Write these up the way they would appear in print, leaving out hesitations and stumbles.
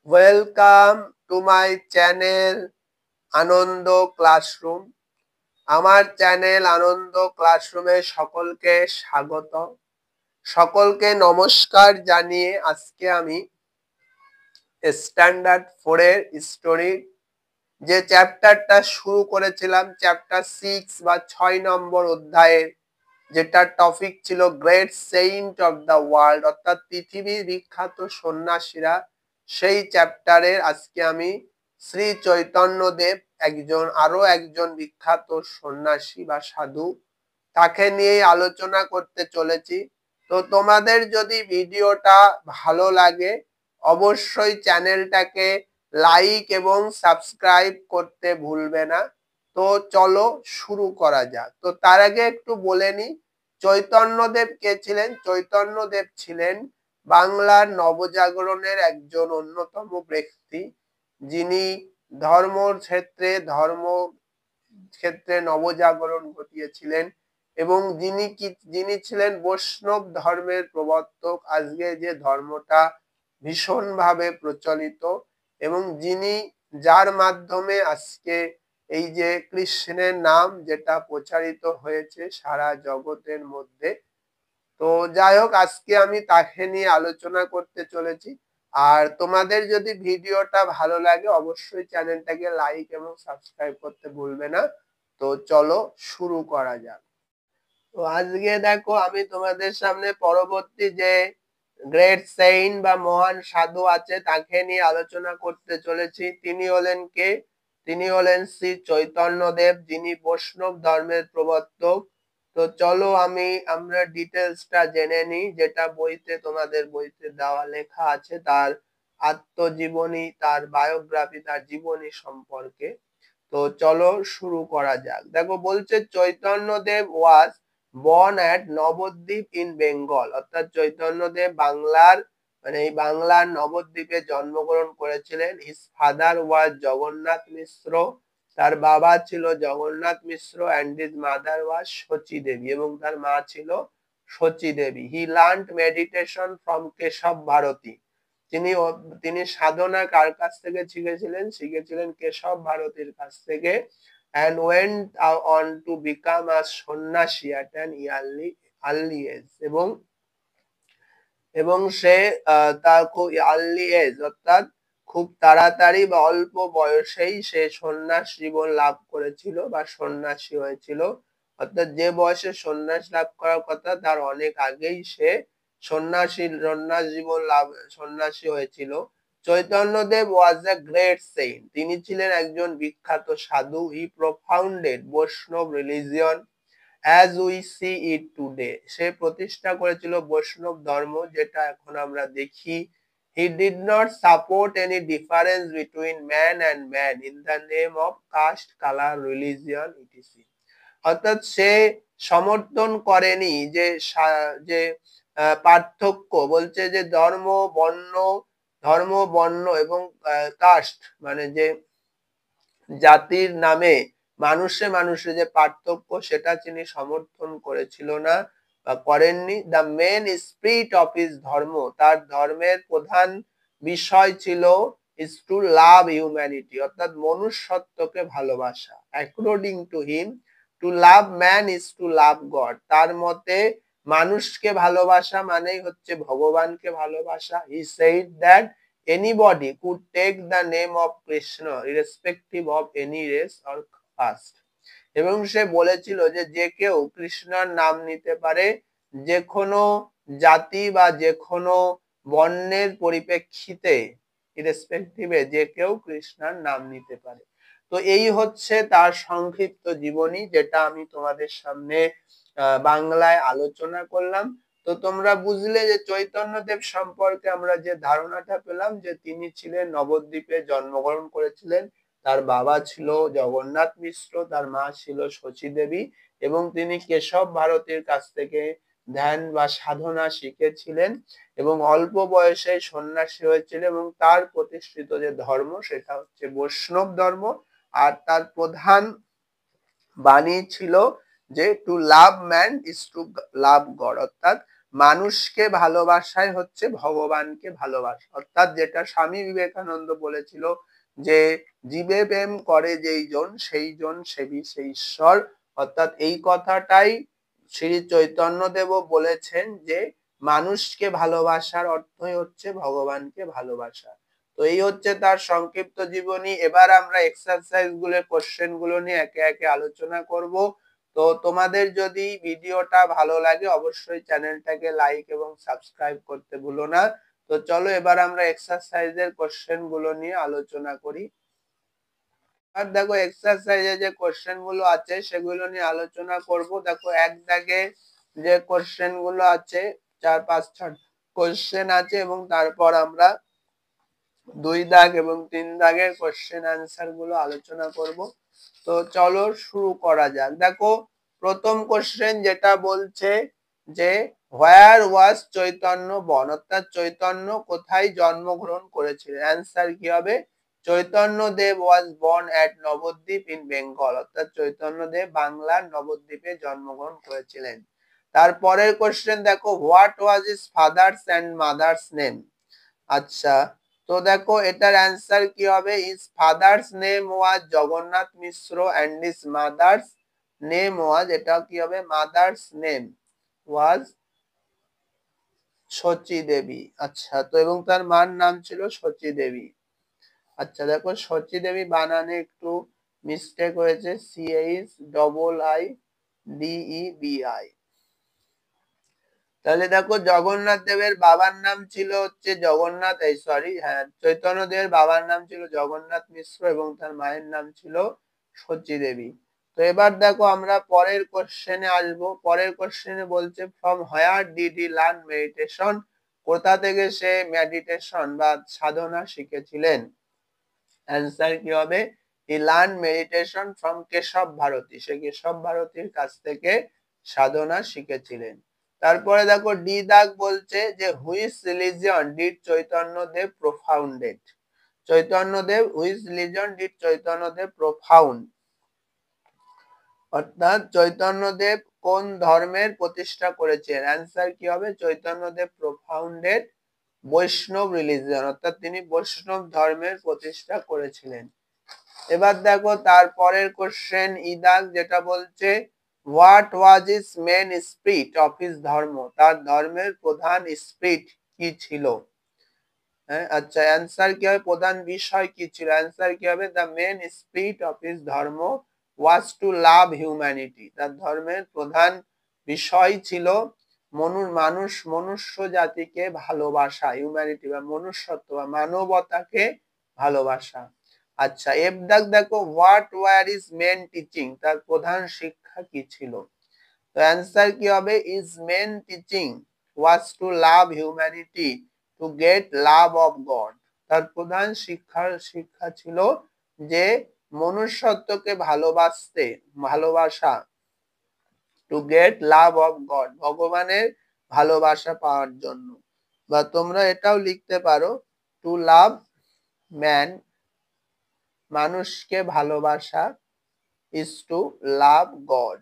Welcome to my channel Ananda classroom. আমার channel Ananda ক্লাসরুমে সকলকে স্বাগত, সকলকে নমস্কার জানিয়ে আজকে আমি স্ট্যান্ডার্ড 4 এর স্টোরি যে চ্যাপ্টারটা শুরু করেছিলাম, চ্যাপ্টার 6 বা 6 নম্বর অধ্যায়ের, যেটা টপিক ছিল great Saint of the world, অর্থাৎ পৃথিবীর বিখ্যাত সন্ন্যাসীরা, সেই চ্যাপ্টারের আজকে আমি শ্রী চৈতন্যদেব আরো একজন বিখ্যাত সন্ন্যাসী বা সাধু, তাকে নিয়েই আলোচনা করতে চলেছি। তো তোমাদের যদি ভিডিওটা ভালো লাগে অবশ্যই চ্যানেলটাকে লাইক এবং সাবস্ক্রাইব করতে ভুলবে না। তো চলো শুরু করা যাক। তো তার আগে একটু বলে নি চৈতন্যদেব কে ছিলেন। চৈতন্যদেব ছিলেন বাংলার নবজাগরণের একজন অন্যতম ব্যক্তি, যিনি ধর্ম ক্ষেত্রে নবজাগরণ ঘটিয়েছিলেন এবং যিনি ছিলেন বৈষ্ণব ধর্মের প্রবর্তক। আজকে যে ধর্মটা ভীষণভাবে প্রচলিত এবং যার মাধ্যমে আজকে এই যে কৃষ্ণের নাম যেটা প্রচারিত হয়েছে সারা জগতের মধ্যে। তো যাই হোক, আজকে আমি তাকে নিয়ে আলোচনা করতে চলেছি। আর তোমাদের যদি ভিডিওটা ভালো লাগে অবশ্যই চ্যানেলটাকে লাইক এবং সাবস্ক্রাইব করতে ভুলবে না। তো চলো শুরু করা যাক। তো আজকে দেখো আমি তোমাদের সামনে পরবর্তী যে গ্রেট সেইন্ট বা মহান সাধু আছে তাকে নিয়ে আলোচনা করতে চলেছি। তিনি হলেন কে? তিনি হলেন শ্রী চৈতন্যদেব, যিনি বৈষ্ণব ধর্মের প্রবর্তক। তো চলো আমরা ডিটেলসটা জেনে নিই, যেটা তোমাদের বইতে দেওয়া লেখা আছে, তার আত্মজীবনী, তার বায়োগ্রাফি, তার জীবনী সম্পর্কে। তো চলো শুরু করা যাক। দেখো বলছে Chaitanyadev was born at Nabadwip in Bengal, অর্থাৎ চৈতন্যদেব এই বাংলার নবদ্বীপে জন্মগ্রহণ করেছিলেন। His father was Jagannath Mishra, তার বাবা ছিল Jagannath Mishra, and his mother was Sachi Devi, এবং তার মা ছিল Shachi Devi. He learned meditation from Keshab Bharati, তিনি সাধনা কার কাছ থেকে শিখেছিলেন কেশব ভারতীর কাছ থেকে। and went on to become a সন্ন্যাসী at an early age, এবং সে তার খুব আর্লি এজ, অর্থাৎ খুব তাড়াতাড়ি বা অল্প বয়সেই সে সন্ন্যাস জীবন লাভ করেছিল বা সন্ন্যাসী হয়েছিল। অর্থাৎ যে বয়সে সন্ন্যাস লাভ করার কথা তার অনেক আগেই সে সন্ন্যাসী হয়েছিল। চৈতন্যদেব ওয়াজ এ গ্রেট সেইন্ট, তিনি ছিলেন একজন বিখ্যাত সাধু। হি প্রফাউন্ডেড বৈষ্ণব religion as we see it today, সে প্রতিষ্ঠা করেছিল বৈষ্ণব ধর্ম, যেটা এখন আমরা দেখি। he did not support any difference between man and man in the name of caste, color, religion, etc. অর্থাৎ সে সমর্থন করেনি যে পার্থক্য, বলছে যে ধর্ম বর্ণ এবং কাস্ট, মানে যে জাতির নামে মানুষে যে পার্থক্য, সেটা তিনি সমর্থন করেছিল না বা করেননি। The main spirit of his dharma, তার ধর্মের প্রধান বিষয় ছিল ইজ টু লাভ হিউম্যানিটি, অর্থাৎ মনুষ্যত্বকে ভালোবাসা। According to him, to love man is to love God, তার মতে মানুষকে ভালোবাসা মানেই হচ্ছে ভগবানকে ভালোবাসা। He said that anybody could take the name of Krishna irrespective of any race or caste, এবং সে বলেছিল যে কেউ কৃষ্ণর নাম নিতে পারে যে কোনো জাতি বা যে কোনো বর্ণের পরিপ্রেক্ষিতে, ইরেসপেক্টিভে যে কেউ কৃষ্ণর নাম নিতে পারে। তো এই হচ্ছে তার সংক্ষিপ্ত জীবনী, যেটা আমি তোমাদের সামনে বাংলায় আলোচনা করলাম। তো তোমরা বুঝলে যে চৈতন্যদেব সম্পর্কে আমরা যে ধারণাটা পেলাম, যে তিনি ছিলেন নবদ্বীপে জন্মগ্রহণ করেছিলেন, তার বাবা ছিল জগন্নাথ মিশ্র, তার মা ছিল শচী দেবী, এবং তিনি কেশব ভারতীর কাছ থেকে ধ্যান বা সাধনা শিখেছিলেন এবং অল্প বয়সে সন্ন্যাসী হয়েছিলেন, এবং তার প্রতিষ্ঠিত যে ধর্ম সেটা হচ্ছে বৈষ্ণব ধর্ম। আর তার প্রধান বাণী ছিল যে to love man is to love God, অর্থাৎ মানুষকে ভালোবাসাই হচ্ছে ভগবানকে ভালোবাসা। অর্থাৎ যেটা স্বামী বিবেকানন্দ বলেছিল যে জীবে প্রেম করে যেই জন সেই জন সেবী সেই ঈশ্বর। অর্থাৎ এই কথাটাই শ্রী চৈতন্য দেবও বলেছেন যে মানুষকে ভালোবাসার অর্থই হচ্ছে ভগবানকে ভালোবাসা। তো এই হচ্ছে তার সংক্ষিপ্ত জীবনী। এবার আমরা এক্সারসাইজ গুলো কোশ্চেন গুলো নিয়ে একে একে আলোচনা করব। তো তোমাদের যদি ভিডিওটা ভালো লাগে অবশ্যই চ্যানেলটাকে লাইক এবং সাবস্ক্রাইব করতে ভুলো না। তো চলো এবার আমরা এক্সারসাইজের কোশ্চেন গুলো নিয়ে আলোচনা করি। আর দেখো এক্সারসাইজে যে কোশ্চেন গুলো আছে সেগুলো নিয়ে আলোচনা করব। দেখো এক দাগে যে কোশ্চেন গুলো আছে 4-5-6 কোশ্চেন আছে এবং তারপর আমরা 2 দাগ এবং 3 দাগের কোশ্চেন অ্যান্সার গুলো আলোচনা করব। তো চলো শুরু করা যাক। দেখো প্রথম কোশ্চেন যেটা বলছে যে হোয়ার ওয়াজ চৈতন্য বর্ন, অর্থাৎ চৈতন্য কোথায় জন্মগ্রহণ করেছিলেন। অ্যান্সার কি হবে? Chaitanya Dev was born at Nabadwip in Bengal, অর্থাৎ চৈতন্য দেব বাংলার নবদ্বীপে জন্মগ্রহণ করেছিলেন। তারপরের কোশ্চেন দেখো what was his father's and mother's name. আচ্ছা, তো দেখো এটার অ্যান্সার কি হবে? His father's name was Jagannath Mishra and his mother's name was, এটা কি হবে? Mother's name was Sachi Devi. আচ্ছা, তো এবং তার মার নাম ছিল শচী দেবী। আচ্ছা দেখো শচী দেবী বানানে একটু মিস্টেক হয়েছে, CHIIDEBI। তাহলে দেখো জগন্নাথ দেবের বাবার নাম ছিল হচ্ছে জগন্নাথ, চৈতন্য দেবের বাবার নাম ছিল জগন্নাথ মিশ্র এবং তার মায়ের নাম ছিল শচী দেবী। তো এবার দেখো আমরা পরের কোশ্চেনে আসবো। পরের কোশ্চেনে বলছে from where did he learn meditation, কোথা থেকে সে মেডিটেশন বা সাধনা শিখেছিলেন। অ্যান্সার কি হবে? He learn meditation from Keshab Bharati, সে কেশব ভারতীর কাছ থেকে সাধনা শিখেছিলেন। তারপরে দেখো ডি দাগ বলছে যে which religion did Chaitanya Dev propounded. Chaitanya Dev which religion did Chaitanya Dev propound, অর্থাৎ চৈতন্য দেব কোন ধর্মের প্রতিষ্ঠা করেছেন। অ্যান্সার কি হবে? চৈতন্য দেব প্রফাউন্ডেড বৈষ্ণব রিলিজিয়ন, অর্থাৎ তিনি বৈষ্ণব ধর্মের প্রতিষ্ঠা করেছিলেন। এবার দেখো তারপরের কোশ্চেন ইদাগ যেটা বলছে what was his main spirit of his dharma, তার ধর্মের প্রধান স্পিরিট কি ছিল। হ্যাঁ, আচ্ছা অ্যান্সার কি হবে? প্রধান বিষয় কি ছিল। অ্যান্সার কি হবে? The main spirit of his dharma was to love humanity, তার ধর্মের প্রধান বিষয় ছিল মনুষ্য জাতিকে ভালোবাসা, হিউম্যানিটি বা মনুষ্যত্ব বা মানবতাকে ভালোবাসা। আচ্ছা এফ দাগ দেখো what was his main teaching, তার প্রধান শিক্ষা কি ছিল। তো অ্যান্সার কি হবে? His main teaching was to love humanity to get love of God, তার প্রধান শিক্ষা ছিল যে মনুষ্যত্বকে ভালোবাসা, to get love of God, ভগবানের ভালোবাসা পাওয়ার জন্য। বা তোমরা এটাও লিখতে পারো টু লাভ ম্যান, মানুষকে ভালোবাসা, ইজ টু লাভ গড।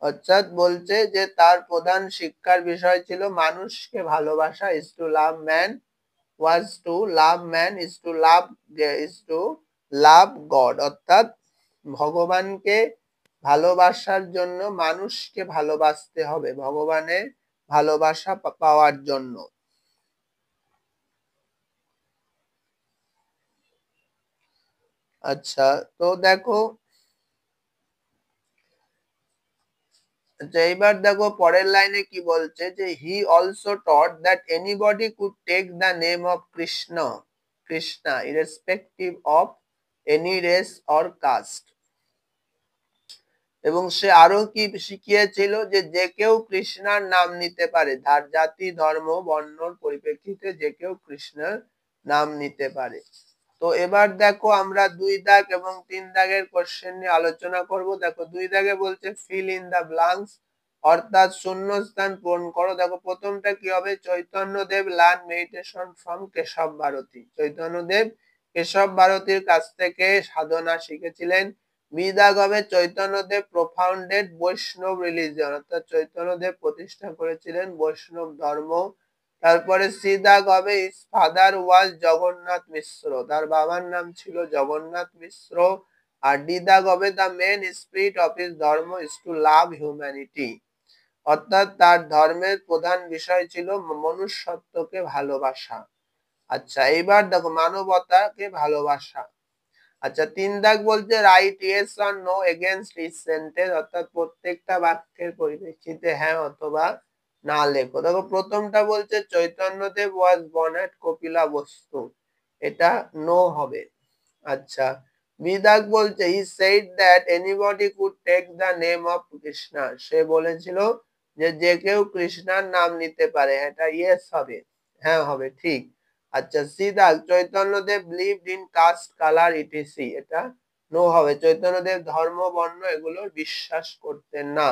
অর্থাৎ বলছে যে তার প্রধান শিক্ষার বিষয় ছিল মানুষকে ভালোবাসা, is to love man, was to love man, is to love God, অর্থাৎ ভগবানকে ভালোবাসার জন্য মানুষকে ভালোবাসতে হবে ভগবানের ভালোবাসা পাওয়ার জন্য। আচ্ছা তো দেখো এইবার দেখো পরের লাইনে কি বলছে যে he also taught that anybody could take the name of Krishna irrespective of any race or caste, এবং সে আরো কি শিখিয়েছিল যে যে কেউ কৃষ্ণার নাম নিতে পারে, তার জাতি ধর্ম বর্ণর পরিপ্রেক্ষিতে যে কেউ কৃষ্ণের নাম নিতে পারে। তো এবার দেখো আমরা 2 দাগ এবং 3 দাগের কোশ্চেন নিয়ে আলোচনা করব। দেখো 2 দাগে বলছে ফিল ইন দা ব্ল্যাঙ্কস, অর্থাৎ শূন্যস্থান পূরণ করো। দেখো প্রথমটা কি হবে? Chaitanya Dev learn meditation from Keshab Bharati, Chaitanya Dev Keshab ভারতীর কাছ থেকে সাধনা শিখেছিলেন। বি দাগ হবে চৈতন্যদেব প্রফাউন্ডেড বৈষ্ণব রিলিজিয়ন, অর্থাৎ চৈতন্যদেব প্রতিষ্ঠা করেছিলেন বৈষ্ণব ধর্ম। তারপরে সি দাগ হবে ইস ফাদার ওয়াজ জগন্নাথ মিশ্র, তার বাবার নাম ছিল জগন্নাথ মিশ্র। আর ডি দাগ হবে the main spirit of his dharma is to love humanity, অর্থাৎ তার ধর্মের প্রধান বিষয় ছিল মনুষ্যত্বকে ভালোবাসা। আচ্ছা, এইবার দেখো মানবতাকে ভালোবাসা। আচ্ছা, 3 দাগ বলছে right yes or no against each sentence, অর্থাৎ প্রত্যেকটা বাক্যের পরিপ্রেক্ষিতে হ্যাঁ অথবা না লেখো। দেখো প্রথমটা বলছে Chaitanyadev was born at Kapilavastu, এটা নো হবে। আচ্ছা, বি দাগ বলছে he said that anybody could take the name of Krishna, সে বলেছিল যে যে কেউ কৃষ্ণার নাম নিতে পারে, এটা ইয়েস হবে, হ্যাঁ হবে, ঠিক। আচ্ছা, সি দাগ Chaitanyadev believed in caste colour etc, এটা নো হবে, চৈতন্যদেব ধর্ম বর্ণ এগুলোর বিশ্বাস করতেন না।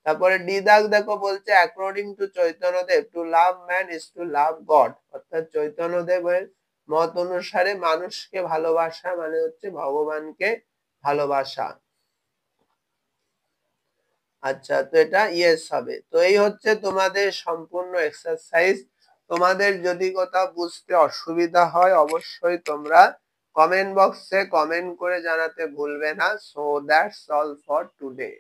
তারপরে ডি দাগ দেখো বলছে according to Chaitanyadev to love man is to love God, অর্থাৎ চৈতন্যদেবের মত অনুসারে মানুষকে ভালোবাসা মানে হচ্ছে ভগবানকে ভালোবাসা। আচ্ছা, তো এটা ইয়েস হবে। তো এই হচ্ছে তোমাদের সম্পূর্ণ এক্সারসাইজ। তোমাদের যদি কোথাও বুঝতে অসুবিধা হয় অবশ্যই তোমরা কমেন্ট বক্সে কমেন্ট করে জানাতে ভুলবে না। So that's all for today.